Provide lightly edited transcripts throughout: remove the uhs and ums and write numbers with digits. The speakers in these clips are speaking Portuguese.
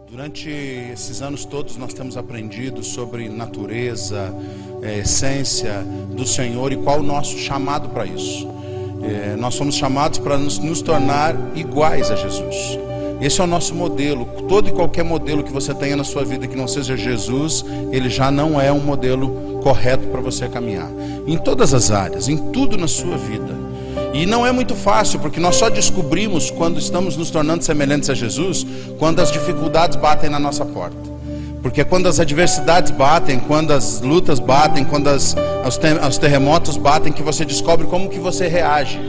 Durante esses anos todos nós temos aprendido sobre natureza, essência do Senhor e qual o nosso chamado para isso. Nós somos chamados para nos tornar iguais a Jesus. Esse é o nosso modelo. Todo e qualquer modelo que você tenha na sua vida que não seja Jesus, ele já não é um modelo correto para você caminhar. Em todas as áreas, em tudo na sua vida. E não é muito fácil, porque nós só descobrimos quando estamos nos tornando semelhantes a Jesus, quando as dificuldades batem na nossa porta. Porque quando as adversidades batem, quando as lutas batem, quando os terremotos batem, que você descobre como que você reage.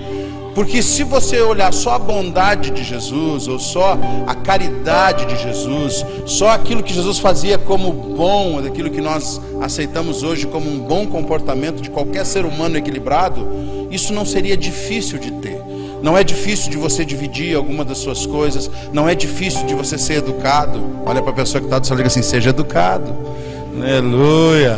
Porque se você olhar só a bondade de Jesus, ou só a caridade de Jesus, só aquilo que Jesus fazia como bom, aquilo que nós aceitamos hoje como um bom comportamento de qualquer ser humano equilibrado, isso não seria difícil de ter. Não é difícil de você dividir alguma das suas coisas, não é difícil de você ser educado. Olha para a pessoa que está do seu lado e diga assim: seja educado. Aleluia.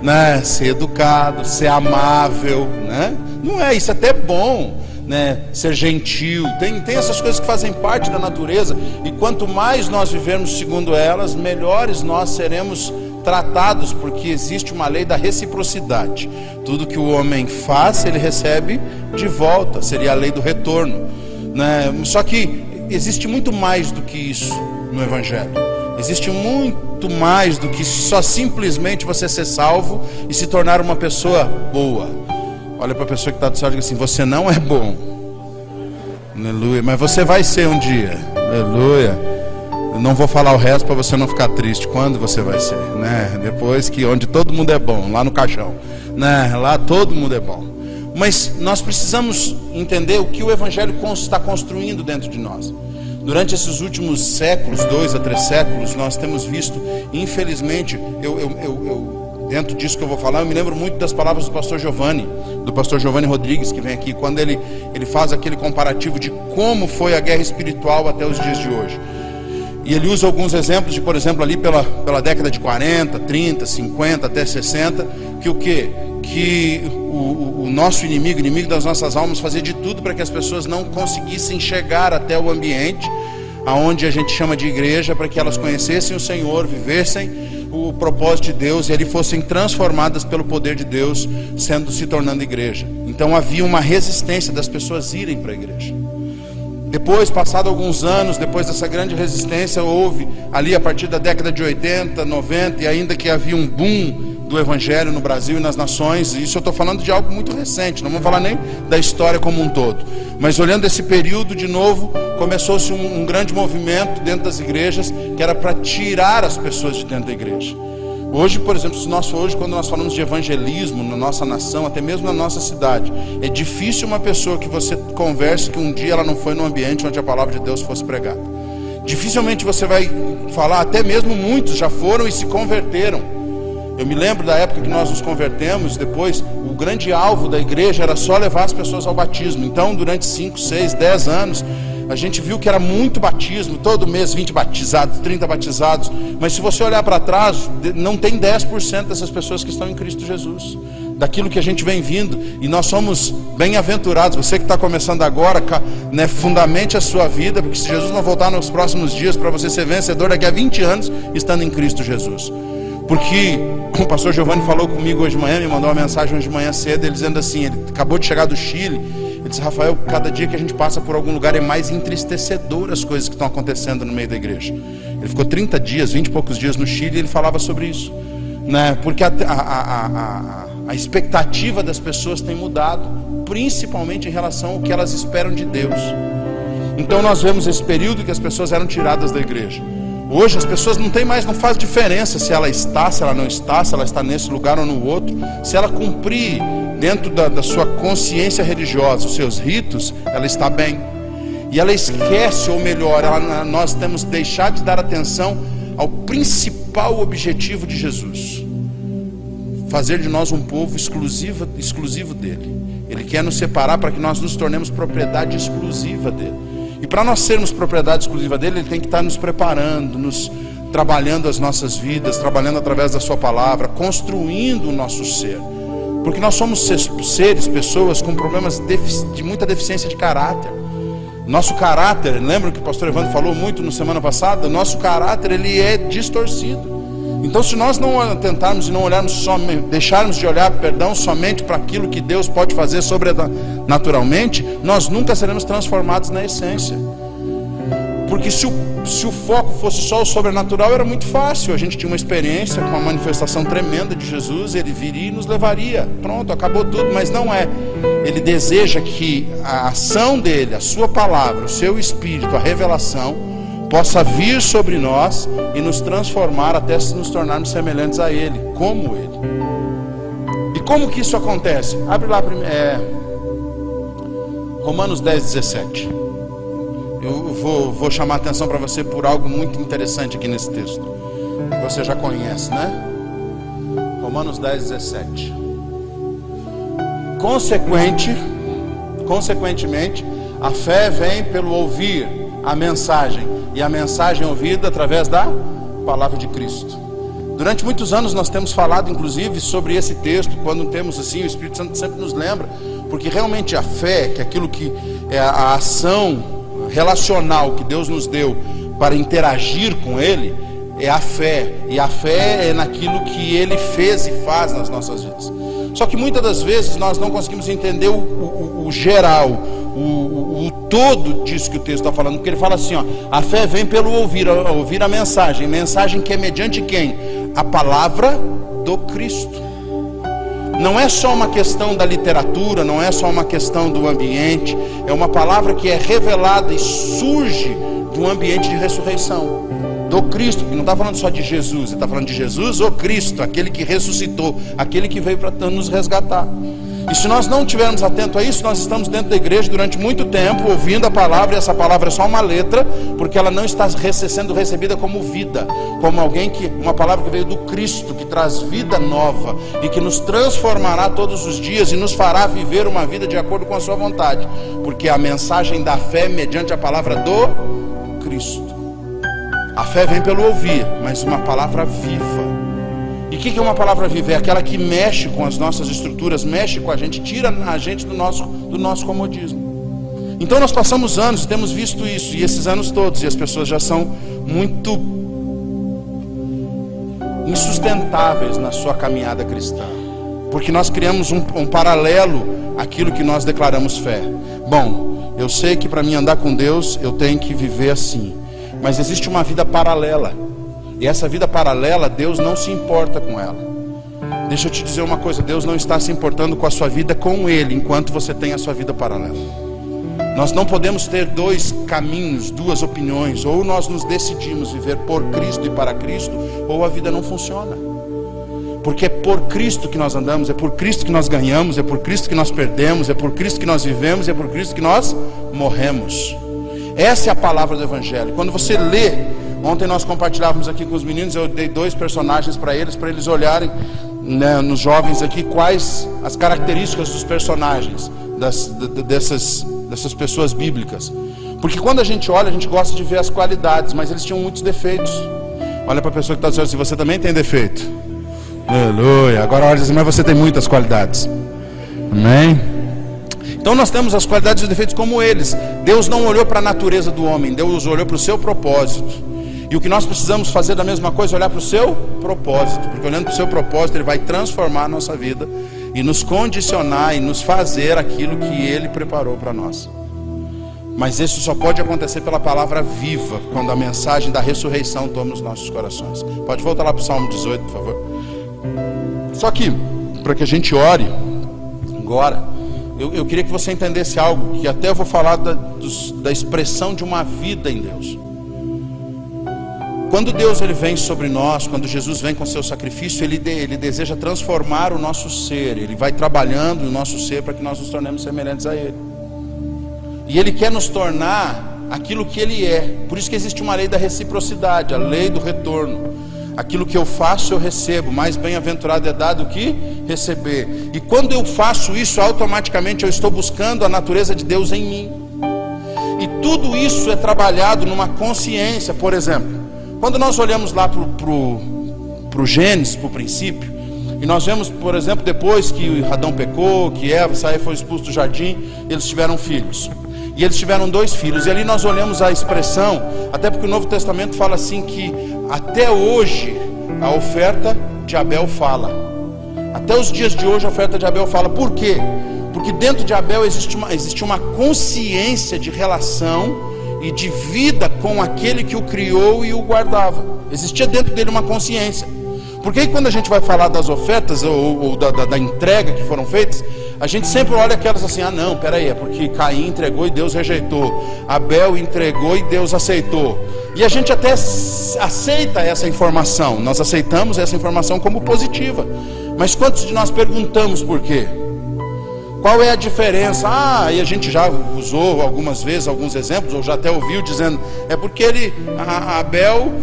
Né? Ser educado, ser amável, né? Não é isso, até bom. Né, ser gentil, tem essas coisas que fazem parte da natureza, e quanto mais nós vivermos segundo elas, melhores nós seremos tratados, porque existe uma lei da reciprocidade. Tudo que o homem faz, ele recebe de volta, seria a lei do retorno, né? Só que existe muito mais do que isso no Evangelho. Existe muito mais do que só simplesmente você ser salvo e se tornar uma pessoa boa. Olha para a pessoa que está do céu e diga assim: você não é bom. Aleluia. Mas você vai ser um dia. Aleluia. Eu não vou falar o resto para você não ficar triste. Quando você vai ser, né? Depois que onde todo mundo é bom, lá no caixão, né? Lá todo mundo é bom. Mas nós precisamos entender o que o Evangelho está construindo dentro de nós. Durante esses últimos séculos, 2 a 3 séculos, nós temos visto, infelizmente, dentro disso que eu vou falar, eu me lembro muito das palavras do pastor Giovanni Rodrigues, que vem aqui, quando ele faz aquele comparativo de como foi a guerra espiritual até os dias de hoje. E ele usa alguns exemplos de, por exemplo, ali pela década de 40, 30, 50 até 60, que o nosso inimigo, inimigo das nossas almas, fazia de tudo para que as pessoas não conseguissem chegar até o ambiente aonde a gente chama de igreja, para que elas conhecessem o Senhor, vivessem o propósito de Deus e ali fossem transformadas pelo poder de Deus, se tornando igreja. Então havia uma resistência das pessoas irem para a igreja. Depois, passado alguns anos, depois dessa grande resistência, houve ali a partir da década de 80, 90, e ainda que havia um boom do Evangelho no Brasil e nas nações. Isso eu estou falando de algo muito recente, não vamos falar nem da história como um todo, mas olhando esse período de novo, começou-se um grande movimento dentro das igrejas, que era para tirar as pessoas de dentro da igreja. Hoje, por exemplo, quando nós falamos de evangelismo na nossa nação, até mesmo na nossa cidade, é difícil uma pessoa que você converse que um dia ela não foi num ambiente onde a palavra de Deus fosse pregada. Dificilmente você vai falar, até mesmo muitos já foram e se converteram. Eu me lembro da época que nós nos convertemos. Depois, o grande alvo da igreja era só levar as pessoas ao batismo. Então, durante 5, 6, 10 anos, a gente viu que era muito batismo, todo mês 20 batizados, 30 batizados. Mas se você olhar para trás, não tem 10% dessas pessoas que estão em Cristo Jesus. Daquilo que a gente vem vindo, e nós somos bem-aventurados. Você que está começando agora, né, fundamente a sua vida, porque se Jesus não voltar nos próximos dias, para você ser vencedor daqui a 20 anos, estando em Cristo Jesus. Porque o pastor Giovanni falou comigo hoje de manhã, me mandou uma mensagem hoje de manhã cedo, ele dizendo assim, ele acabou de chegar do Chile, ele disse: Rafael, cada dia que a gente passa por algum lugar é mais entristecedor as coisas que estão acontecendo no meio da igreja. Ele ficou 30 dias, 20 e poucos dias no Chile, e ele falava sobre isso, né? Porque a expectativa das pessoas tem mudado, principalmente em relação ao que elas esperam de Deus. Então nós vemos esse período que as pessoas eram tiradas da igreja. Hoje as pessoas não faz diferença se ela está, se ela não está, se ela está nesse lugar ou no outro. Se ela cumprir dentro da sua consciência religiosa os seus ritos, ela está bem. E ela esquece, ou melhor, nós temos que deixar de dar atenção ao principal objetivo de Jesus: fazer de nós um povo exclusivo dele. Ele quer nos separar para que nós nos tornemos propriedade exclusiva dele. E para nós sermos propriedade exclusiva dele, ele tem que estar nos preparando, trabalhando as nossas vidas, trabalhando através da sua palavra, construindo o nosso ser. Porque nós somos pessoas com problemas de muita deficiência de caráter. Nosso caráter, lembra que o pastor Evandro falou muito na semana passada? Nosso caráter, ele é distorcido. Então, se nós não atentarmos e não olharmos somente, deixarmos de olhar, somente para aquilo que Deus pode fazer sobrenaturalmente, nós nunca seremos transformados na essência. Porque se o foco fosse só o sobrenatural, era muito fácil. A gente tinha uma experiência com uma manifestação tremenda de Jesus, ele viria e nos levaria. Pronto, acabou tudo, mas não é. Ele deseja que a ação dele, a sua palavra, o seu espírito, a revelação, possa vir sobre nós e nos transformar até se nos tornarmos semelhantes a ele, como ele. E como que isso acontece? Abre lá Romanos 10:17. Eu vou chamar a atenção para você por algo muito interessante aqui nesse texto, que você já conhece, né? Romanos 10:17. Consequentemente, a fé vem pelo ouvir a mensagem, e a mensagem ouvida através da palavra de Cristo. Durante muitos anos nós temos falado, inclusive, sobre esse texto. Quando temos assim, o Espírito Santo sempre nos lembra, porque realmente a fé, que é aquilo que é a ação relacional que Deus nos deu para interagir com Ele, é a fé. E a fé é naquilo que Ele fez e faz nas nossas vidas. Só que muitas das vezes nós não conseguimos entender o geral, o todo disso que o texto está falando. Porque ele fala assim, ó, a fé vem pelo ouvir a mensagem. Mensagem que é mediante quem? A palavra do Cristo. Não é só uma questão da literatura, não é só uma questão do ambiente. É uma palavra que é revelada e surge do ambiente de ressurreição do Cristo, que não está falando só de Jesus, ele está falando de Jesus, o Cristo, aquele que ressuscitou, aquele que veio para nos resgatar. E se nós não estivermos atentos a isso, nós estamos dentro da igreja durante muito tempo, ouvindo a palavra, e essa palavra é só uma letra, porque ela não está sendo recebida como vida, como uma palavra que veio do Cristo, que traz vida nova, e que nos transformará todos os dias, e nos fará viver uma vida de acordo com a sua vontade, porque a mensagem da fé mediante a palavra do Cristo. A fé vem pelo ouvir, mas uma palavra viva. E o que é uma palavra viva? É aquela que mexe com as nossas estruturas, mexe com a gente, tira a gente do nosso comodismo. Então nós passamos anos e temos visto isso, e esses anos todos, e as pessoas já são muito insustentáveis na sua caminhada cristã, porque nós criamos um paralelo àquilo que nós declaramos fé. Bom, eu sei que para mim andar com Deus, eu tenho que viver assim. Mas existe uma vida paralela. E essa vida paralela, Deus não se importa com ela. Deixa eu te dizer uma coisa, Deus não está se importando com a sua vida com Ele, enquanto você tem a sua vida paralela. Nós não podemos ter dois caminhos, duas opiniões. Ou nós nos decidimos viver por Cristo e para Cristo, ou a vida não funciona. Porque é por Cristo que nós andamos, é por Cristo que nós ganhamos, é por Cristo que nós perdemos, é por Cristo que nós vivemos, é por Cristo que nós morremos. Essa é a palavra do Evangelho. Quando você lê, ontem nós compartilhávamos aqui com os meninos, eu dei 2 personagens para eles olharem, né, nos jovens aqui, quais as características dos personagens, dessas pessoas bíblicas. Porque quando a gente olha, a gente gosta de ver as qualidades, mas eles tinham muitos defeitos. Olha para a pessoa que está dizendo assim, você também tem defeito. Aleluia. Agora olha assim, mas você tem muitas qualidades. Amém? Então nós temos as qualidades e os defeitos como eles. Deus não olhou para a natureza do homem, Deus olhou para o seu propósito. E o que nós precisamos fazer da mesma coisa é olhar para o seu propósito, porque olhando para o seu propósito, Ele vai transformar a nossa vida e nos condicionar e nos fazer aquilo que Ele preparou para nós. Mas isso só pode acontecer pela palavra viva, quando a mensagem da ressurreição toma os nossos corações. Pode voltar lá para o Salmo 18, por favor. Só que, para que a gente ore agora, eu queria que você entendesse algo, que até eu vou falar da expressão de uma vida em Deus. Quando Deus ele vem sobre nós, quando Jesus vem com seu sacrifício, ele deseja transformar o nosso ser. Ele vai trabalhando o nosso ser para que nós nos tornemos semelhantes a Ele. E Ele quer nos tornar aquilo que Ele é. Por isso que existe uma lei da reciprocidade, a lei do retorno. Aquilo que eu faço eu recebo, mais bem-aventurado é dado do que receber. E quando eu faço isso, automaticamente eu estou buscando a natureza de Deus em mim. E tudo isso é trabalhado numa consciência. Por exemplo, quando nós olhamos lá para o Gênesis, para o princípio, e nós vemos, por exemplo, depois que Adão pecou, que Eva saiu, foi expulso do jardim, eles tiveram filhos. e eles tiveram 2 filhos. E ali nós olhamos a expressão, até porque o Novo Testamento fala assim que até hoje a oferta de Abel fala. Até os dias de hoje a oferta de Abel fala. Por quê? Porque dentro de Abel existe uma consciência de relação e de vida com aquele que o criou e o guardava. Existia dentro dele uma consciência. Porque aí quando a gente vai falar das ofertas ou da entrega que foram feitas, a gente sempre olha aquelas assim, ah não, peraí, é porque Caim entregou e Deus rejeitou, Abel entregou e Deus aceitou. E a gente até aceita essa informação, nós aceitamos essa informação como positiva. Mas quantos de nós perguntamos por quê? Qual é a diferença? E a gente já usou algumas vezes alguns exemplos, ou já até ouviu dizendo, é porque Abel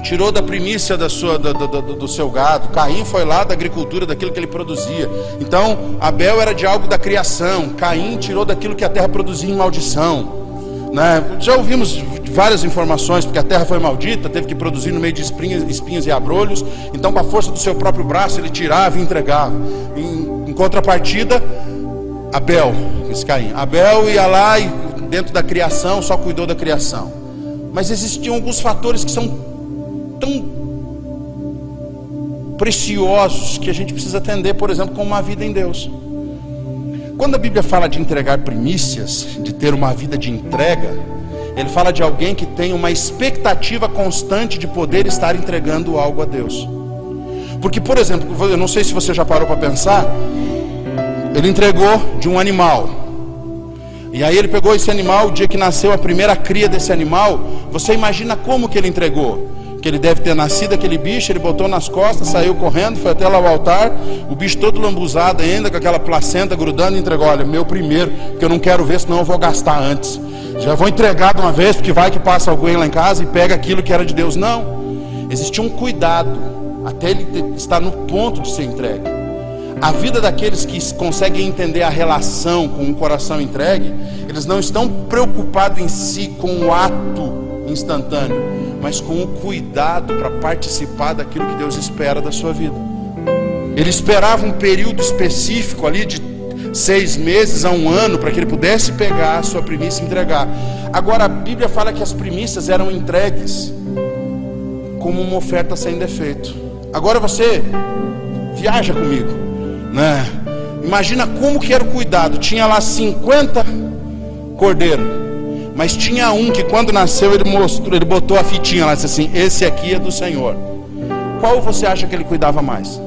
tirou da primícia do seu gado, Caim foi lá da agricultura, daquilo que ele produzia. Então Abel era de algo da criação, Caim tirou daquilo que a terra produzia em maldição, né? Já ouvimos várias informações, porque a terra foi maldita, teve que produzir no meio de espinhos e abrolhos. Então com a força do seu próprio braço ele tirava e entregava. Em contrapartida, Abel ia lá e dentro da criação só cuidou da criação. Mas existiam alguns fatores que são tão preciosos que a gente precisa atender, por exemplo, como uma vida em Deus. Quando a Bíblia fala de entregar primícias, de ter uma vida de entrega, ele fala de alguém que tem uma expectativa constante de poder estar entregando algo a Deus. Porque, por exemplo, eu não sei se você já parou para pensar, ele entregou de um animal, e aí ele pegou esse animal, o dia que nasceu a primeira cria desse animal, você imagina como que ele entregou? Que ele deve ter nascido aquele bicho, ele botou nas costas, saiu correndo, foi até lá ao altar, o bicho todo lambuzado ainda, com aquela placenta grudando, e entregou, olha, meu primeiro, porque eu não quero ver, senão eu vou gastar antes, já vou entregar de uma vez, porque vai que passa alguém lá em casa e pega aquilo que era de Deus. Não, existia um cuidado, até ele estar no ponto de ser entregue. A vida daqueles que conseguem entender a relação com o coração entregue, eles não estão preocupados em si com o ato instantâneo, mas com o cuidado para participar daquilo que Deus espera da sua vida. Ele esperava um período específico ali de 6 meses a 1 ano para que ele pudesse pegar a sua primícia e entregar. Agora a Bíblia fala que as primícias eram entregues como uma oferta sem defeito. Agora você viaja comigo, né? Imagina como que era o cuidado. Tinha lá 50 cordeiros, mas tinha um que quando nasceu ele botou a fitinha lá, disse assim, esse aqui é do Senhor. Qual você acha que ele cuidava mais?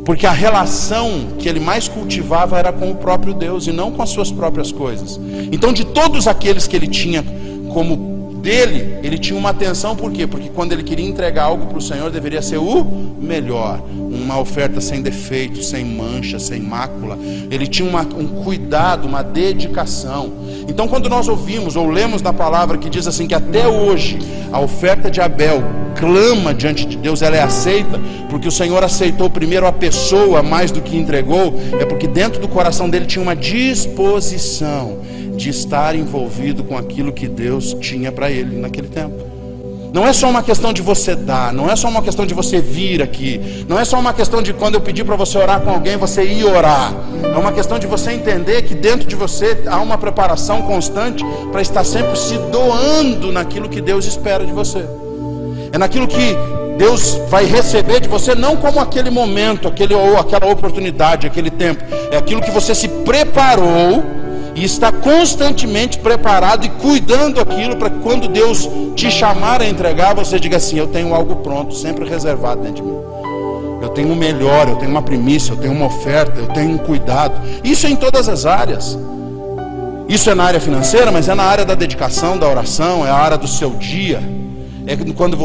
Porque a relação que ele mais cultivava era com o próprio Deus e não com as suas próprias coisas. Então de todos aqueles que ele tinha como dele, ele tinha uma atenção. Por quê? Porque quando ele queria entregar algo para o Senhor, deveria ser o melhor, uma oferta sem defeito, sem mancha, sem mácula. Ele tinha um cuidado, uma dedicação. Então quando nós ouvimos ou lemos na palavra que diz assim, que até hoje a oferta de Abel clama diante de Deus, ela é aceita, porque o Senhor aceitou primeiro a pessoa mais do que entregou, é porque dentro do coração dele tinha uma disposição de estar envolvido com aquilo que Deus tinha para ele naquele tempo. Não é só uma questão de você dar, não é só uma questão de você vir aqui, não é só uma questão de quando eu pedir para você orar com alguém, você ir orar. É uma questão de você entender que dentro de você há uma preparação constante para estar sempre se doando naquilo que Deus espera de você. É naquilo que Deus vai receber de você, não como aquele momento, aquela oportunidade, aquele tempo. É aquilo que você se preparou e está constantemente preparado e cuidando aquilo para que quando Deus te chamar a entregar, você diga assim, eu tenho algo pronto, sempre reservado dentro de mim. Eu tenho o melhor, eu tenho uma primícia, eu tenho uma oferta, eu tenho um cuidado. Isso é em todas as áreas. Isso é na área financeira, mas é na área da dedicação, da oração, é a área do seu dia. É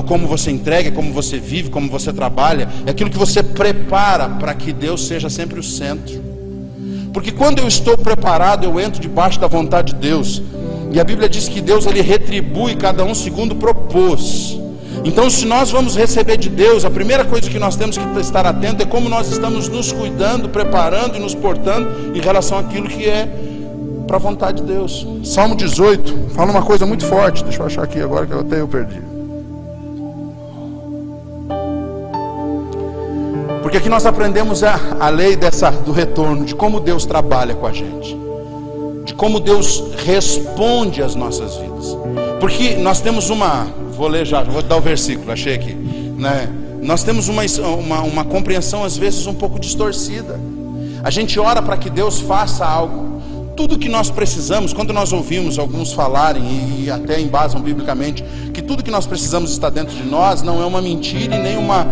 como você entrega, é como você vive, como você trabalha. É aquilo que você prepara para que Deus seja sempre o centro. Porque quando eu estou preparado, eu entro debaixo da vontade de Deus. E a Bíblia diz que Deus, ele retribui cada um segundo propôs. Então se nós vamos receber de Deus, a primeira coisa que nós temos que estar atento é como nós estamos nos cuidando, preparando e nos portando em relação àquilo que é para a vontade de Deus. Salmo 18 fala uma coisa muito forte. Deixa eu achar aqui agora que até eu perdi. Porque aqui nós aprendemos a lei do retorno, de como Deus trabalha com a gente. de como Deus responde às nossas vidas. Porque nós temos vou ler já, vou dar o versículo, achei aqui, né? Nós temos uma compreensão às vezes um pouco distorcida. A gente ora para que Deus faça algo. Tudo que nós precisamos, quando nós ouvimos alguns falarem, e até embasam biblicamente, que tudo que nós precisamos está dentro de nós, não é uma mentira e nem uma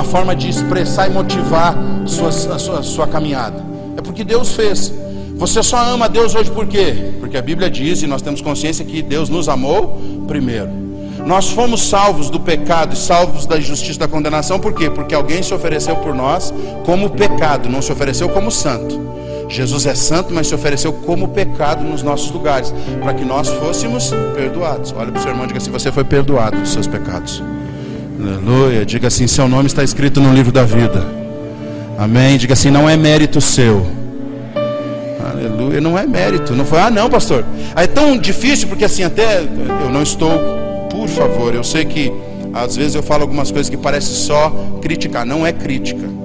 forma de expressar e motivar a sua caminhada. É porque Deus fez. Você só ama a Deus hoje por quê? Porque a Bíblia diz, e nós temos consciência que Deus nos amou primeiro. Nós fomos salvos do pecado e salvos da injustiça, da condenação, por quê? Porque alguém se ofereceu por nós como pecado, não se ofereceu como santo. Jesus é santo, mas se ofereceu como pecado nos nossos lugares, para que nós fôssemos perdoados. Olha para o seu irmão e diga assim: você foi perdoado dos seus pecados. Aleluia. Diga assim: seu nome está escrito no livro da vida. Amém. Diga assim: não é mérito seu. Aleluia. Não é mérito. Não foi, não, pastor. É tão difícil, porque assim, até eu não estou, por favor, eu sei que às vezes eu falo algumas coisas que parece só criticar. Não é crítica.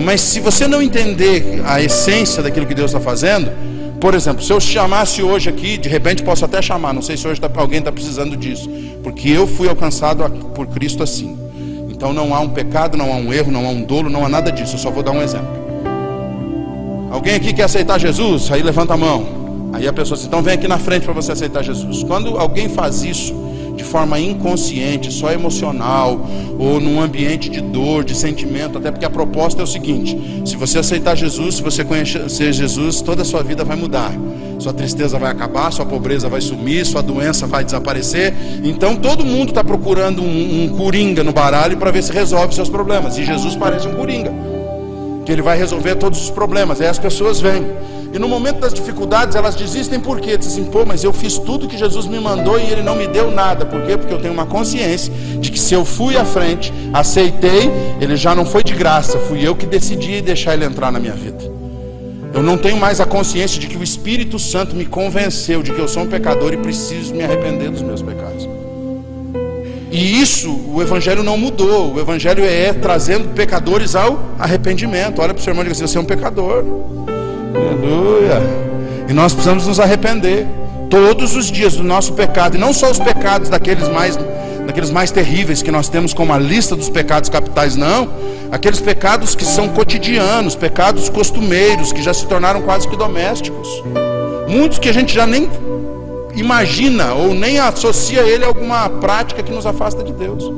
Mas se você não entender a essência daquilo que Deus está fazendo, por exemplo, se eu chamasse hoje aqui, de repente posso até chamar, não sei se hoje alguém está precisando disso, porque eu fui alcançado por Cristo assim. Então não há um pecado, não há um erro, não há um dolo, não há nada disso. Eu só vou dar um exemplo. Alguém aqui quer aceitar Jesus? Aí levanta a mão. Aí a pessoa diz: então vem aqui na frente para você aceitar Jesus. Quando alguém faz isso de forma inconsciente, só emocional, ou num ambiente de dor, de sentimento, até porque a proposta é o seguinte: se você aceitar Jesus, se você conhecer Jesus, toda a sua vida vai mudar. Sua tristeza vai acabar, sua pobreza vai sumir, sua doença vai desaparecer. Então todo mundo está procurando um coringa no baralho para ver se resolve seus problemas. E Jesus parece um coringa, que ele vai resolver todos os problemas. Aí as pessoas vêm, e no momento das dificuldades elas desistem. Por quê? Dizem assim: pô, mas eu fiz tudo que Jesus me mandou e ele não me deu nada. Por quê? Porque eu tenho uma consciência de que se eu fui à frente, aceitei, ele já não foi de graça, fui eu que decidi deixar ele entrar na minha vida. Eu não tenho mais a consciência de que o Espírito Santo me convenceu de que eu sou um pecador e preciso me arrepender dos meus pecados. E isso, o Evangelho não mudou. O Evangelho é trazendo pecadores ao arrependimento. Olha para o seu irmão e diga assim: você é um pecador. Aleluia. E nós precisamos nos arrepender todos os dias do nosso pecado. E não só os pecados daqueles mais terríveis que nós temos como a lista dos pecados capitais, não. Aqueles pecados que são cotidianos, pecados costumeiros, que já se tornaram quase que domésticos. Muitos que a gente já nem imagina ou nem associa ele a alguma prática que nos afasta de Deus.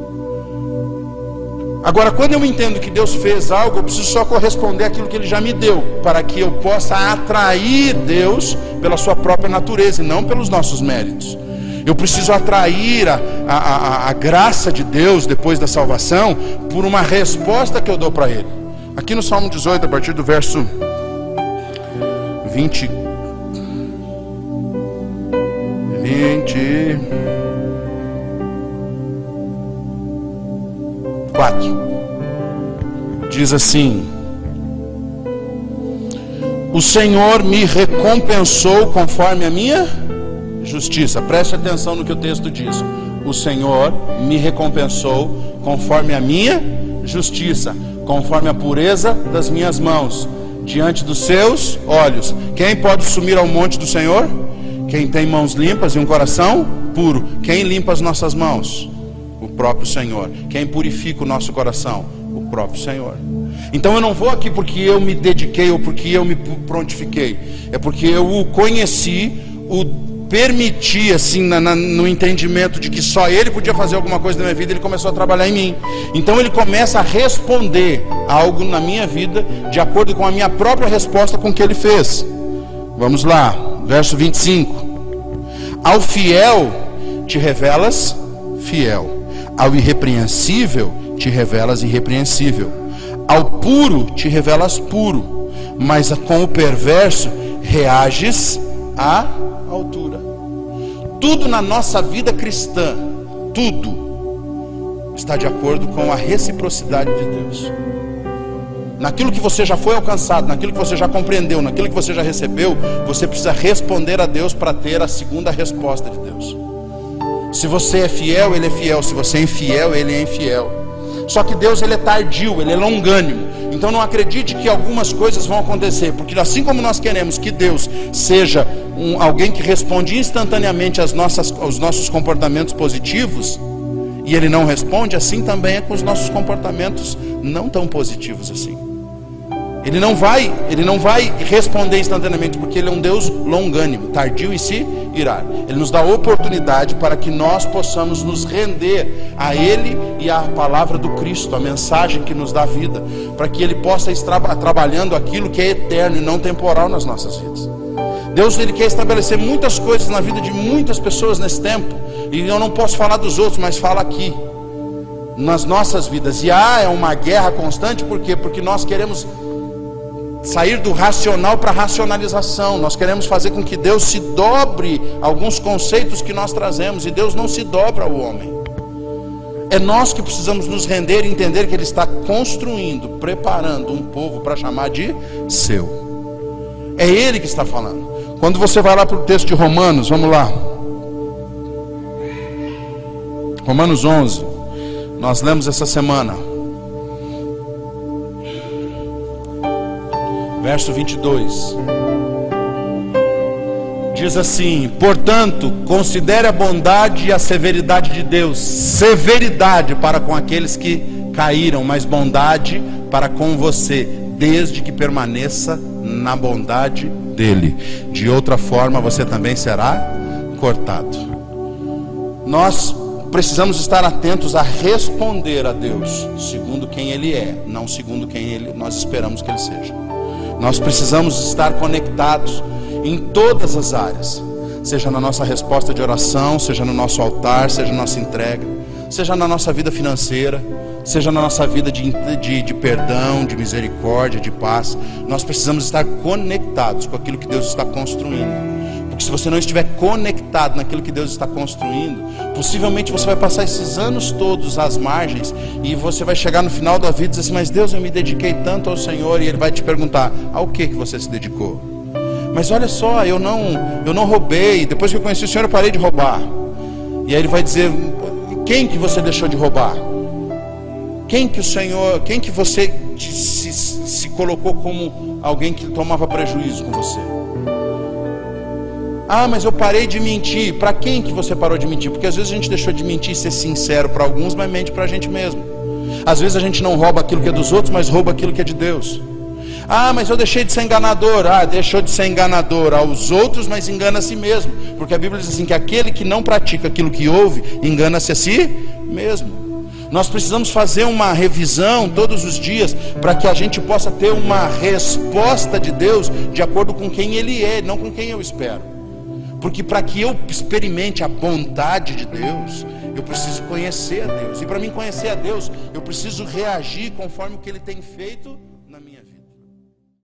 Agora, quando eu entendo que Deus fez algo, eu preciso só corresponder àquilo que Ele já me deu, para que eu possa atrair Deus pela sua própria natureza e não pelos nossos méritos. Eu preciso atrair a graça de Deus depois da salvação por uma resposta que eu dou para Ele. Aqui no Salmo 18, a partir do verso 24, diz assim: o Senhor me recompensou conforme a minha justiça. Preste atenção no que o texto diz. O Senhor me recompensou conforme a minha justiça, conforme a pureza das minhas mãos, diante dos seus olhos. Quem pode subir ao monte do Senhor? Quem tem mãos limpas e um coração puro. Quem limpa as nossas mãos? O próprio Senhor. Quem purifica o nosso coração? O próprio Senhor. Então eu não vou aqui porque eu me dediquei ou porque eu me prontifiquei. É porque eu o conheci, o permiti assim no entendimento de que só Ele podia fazer alguma coisa na minha vida. Ele começou a trabalhar em mim. Então Ele começa a responder algo na minha vida de acordo com a minha própria resposta com o que Ele fez. Vamos lá, verso 25. Ao fiel te revelas fiel, ao irrepreensível te revelas irrepreensível, ao puro te revelas puro, mas com o perverso reages à altura. Tudo na nossa vida cristã, tudo está de acordo com a reciprocidade de Deus. Naquilo que você já foi alcançado, naquilo que você já compreendeu, naquilo que você já recebeu, você precisa responder a Deus para ter a segunda resposta de Deus. Se você é fiel, Ele é fiel. Se você é infiel, Ele é infiel. Só que Deus, ele é tardio, ele é longânimo. Então não acredite que algumas coisas vão acontecer, porque assim como nós queremos que Deus seja alguém que responde instantaneamente aos nossos comportamentos positivos, e ele não responde, assim também é com os nossos comportamentos não tão positivos assim. Ele não vai responder instantaneamente, porque ele é um Deus longânimo, tardio em se irar. Ele nos dá oportunidade para que nós possamos nos render a Ele e à palavra do Cristo, a mensagem que nos dá vida, para que Ele possa estar trabalhando aquilo que é eterno e não temporal nas nossas vidas. Deus, ele quer estabelecer muitas coisas na vida de muitas pessoas nesse tempo, e eu não posso falar dos outros, mas falo aqui nas nossas vidas. E é uma guerra constante, por quê? Porque nós queremos sair do racional para a racionalização. Nós queremos fazer com que Deus se dobre a alguns conceitos que nós trazemos, e Deus não se dobra ao homem. É nós que precisamos nos render e entender que Ele está construindo, preparando um povo para chamar de seu. É Ele que está falando. Quando você vai lá para o texto de Romanos, vamos lá, Romanos 11, nós lemos essa semana, verso 22, diz assim: portanto, considere a bondade e a severidade de Deus, severidade para com aqueles que caíram, mas bondade para com você, desde que permaneça na bondade dele. De outra forma você também será cortado. Nós precisamos estar atentos a responder a Deus segundo quem Ele é, não segundo quem nós esperamos que Ele seja. Nós precisamos estar conectados em todas as áreas, seja na nossa resposta de oração, seja no nosso altar, seja na nossa entrega, seja na nossa vida financeira, seja na nossa vida de perdão, de misericórdia, de paz. Nós precisamos estar conectados com aquilo que Deus está construindo. Porque se você não estiver conectado naquilo que Deus está construindo, possivelmente você vai passar esses anos todos às margens, e você vai chegar no final da vida e dizer assim: mas Deus, eu me dediquei tanto ao Senhor. E Ele vai te perguntar: ao que você se dedicou? Mas olha só, eu não roubei, depois que eu conheci o Senhor eu parei de roubar. E aí Ele vai dizer: quem que você deixou de roubar? Quem que você se colocou como alguém que tomava prejuízo com você? Mas eu parei de mentir. Para quem que você parou de mentir? Porque às vezes a gente deixou de mentir e ser sincero para alguns, mas mente para a gente mesmo. Às vezes a gente não rouba aquilo que é dos outros, mas rouba aquilo que é de Deus. Mas eu deixei de ser enganador. Deixou de ser enganador aos outros, mas engana a si mesmo. Porque a Bíblia diz assim, que aquele que não pratica aquilo que ouve, engana-se a si mesmo. Nós precisamos fazer uma revisão todos os dias, para que a gente possa ter uma resposta de Deus de acordo com quem Ele é, não com quem eu espero. Porque para que eu experimente a bondade de Deus, eu preciso conhecer a Deus. E para mim conhecer a Deus, eu preciso reagir conforme o que Ele tem feito na minha vida.